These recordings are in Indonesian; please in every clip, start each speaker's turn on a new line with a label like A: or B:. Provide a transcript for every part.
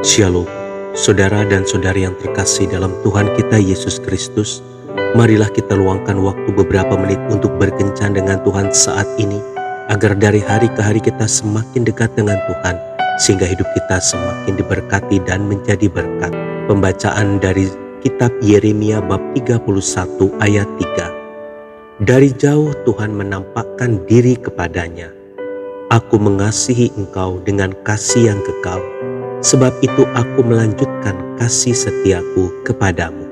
A: Shalom, saudara dan saudari yang terkasih dalam Tuhan kita Yesus Kristus. Marilah kita luangkan waktu beberapa menit untuk berkencan dengan Tuhan saat ini, agar dari hari ke hari kita semakin dekat dengan Tuhan, sehingga hidup kita semakin diberkati dan menjadi berkat. Pembacaan dari kitab Yeremia bab 31 ayat 3. Dari jauh Tuhan menampakkan diri kepadanya. Aku mengasihi engkau dengan kasih yang kekal, sebab itu aku melanjutkan kasih setiaku kepadamu.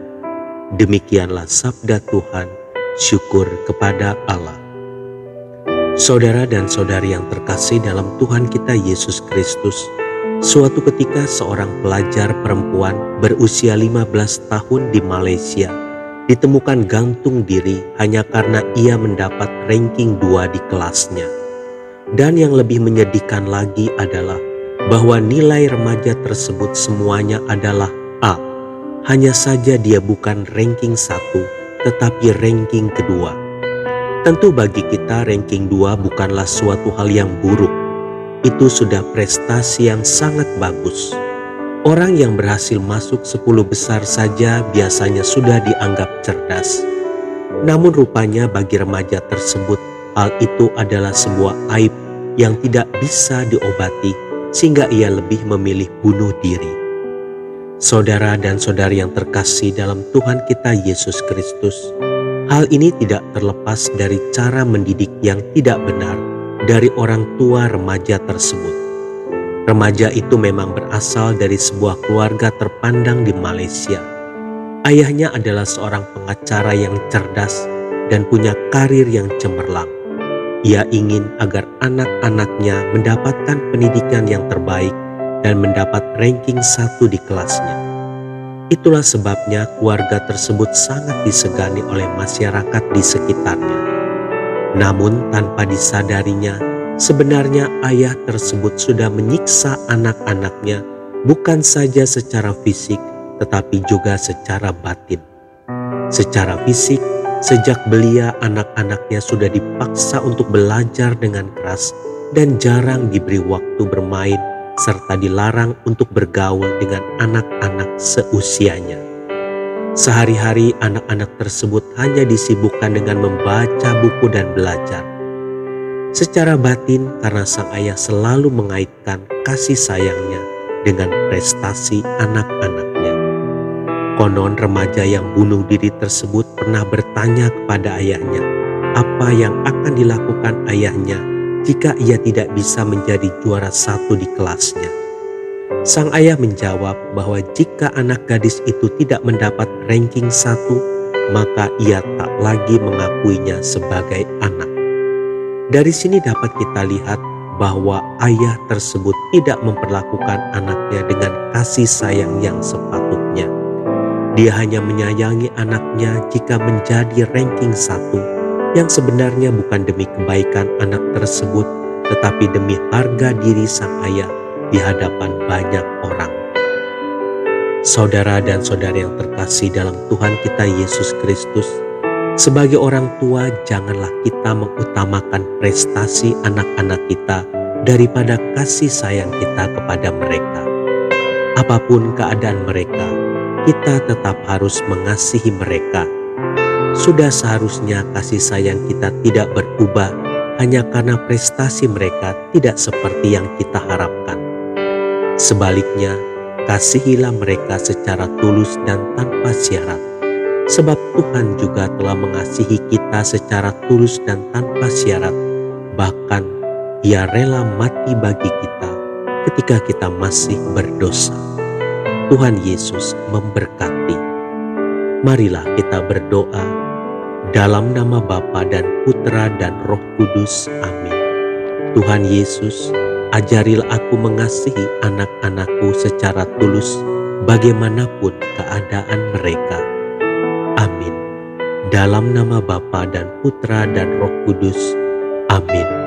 A: Demikianlah sabda Tuhan, syukur kepada Allah. Saudara dan saudari yang terkasih dalam Tuhan kita Yesus Kristus, suatu ketika seorang pelajar perempuan berusia 15 tahun di Malaysia ditemukan gantung diri hanya karena ia mendapat ranking 2 di kelasnya. Dan yang lebih menyedihkan lagi adalah bahwa nilai remaja tersebut semuanya adalah A. Hanya saja dia bukan ranking 1, tetapi ranking kedua. Tentu bagi kita ranking 2 bukanlah suatu hal yang buruk. Itu sudah prestasi yang sangat bagus. Orang yang berhasil masuk 10 besar saja biasanya sudah dianggap cerdas. Namun rupanya bagi remaja tersebut, hal itu adalah sebuah aib yang tidak bisa diobati, sehingga ia lebih memilih bunuh diri. Saudara dan saudari yang terkasih dalam Tuhan kita Yesus Kristus, hal ini tidak terlepas dari cara mendidik yang tidak benar dari orang tua remaja tersebut. Remaja itu memang berasal dari sebuah keluarga terpandang di Malaysia. Ayahnya adalah seorang pengacara yang cerdas dan punya karir yang cemerlang. Ia ingin agar anak-anaknya mendapatkan pendidikan yang terbaik dan mendapat ranking 1 di kelasnya. Itulah sebabnya keluarga tersebut sangat disegani oleh masyarakat di sekitarnya. Namun tanpa disadarinya, sebenarnya ayah tersebut sudah menyiksa anak-anaknya bukan saja secara fisik, tetapi juga secara batin. Secara fisik, sejak belia anak-anaknya sudah dipaksa untuk belajar dengan keras dan jarang diberi waktu bermain, serta dilarang untuk bergaul dengan anak-anak seusianya. Sehari-hari anak-anak tersebut hanya disibukkan dengan membaca buku dan belajar. Secara batin, karena sang ayah selalu mengaitkan kasih sayangnya dengan prestasi anak-anaknya. Konon remaja yang bunuh diri tersebut pernah bertanya kepada ayahnya apa yang akan dilakukan ayahnya jika ia tidak bisa menjadi juara 1 di kelasnya. Sang ayah menjawab bahwa jika anak gadis itu tidak mendapat ranking 1, maka ia tak lagi mengakuinya sebagai anak. Dari sini dapat kita lihat bahwa ayah tersebut tidak memperlakukan anaknya dengan kasih sayang yang sepatutnya. Dia hanya menyayangi anaknya jika menjadi ranking 1, yang sebenarnya bukan demi kebaikan anak tersebut, tetapi demi harga diri sang ayah di hadapan banyak orang. Saudara dan saudari yang terkasih dalam Tuhan kita Yesus Kristus, sebagai orang tua janganlah kita mengutamakan prestasi anak-anak kita daripada kasih sayang kita kepada mereka. Apapun keadaan mereka, kita tetap harus mengasihi mereka. Sudah seharusnya kasih sayang kita tidak berubah hanya karena prestasi mereka tidak seperti yang kita harapkan. Sebaliknya, kasihilah mereka secara tulus dan tanpa syarat, sebab Tuhan juga telah mengasihi kita secara tulus dan tanpa syarat. Bahkan Ia rela mati bagi kita ketika kita masih berdosa. Tuhan Yesus memberkati. Marilah kita berdoa. Dalam nama Bapa dan Putra dan Roh Kudus. Amin. Tuhan Yesus, ajarilah aku mengasihi anak-anakku secara tulus bagaimanapun keadaan mereka. Amin. Dalam nama Bapa dan Putra dan Roh Kudus. Amin.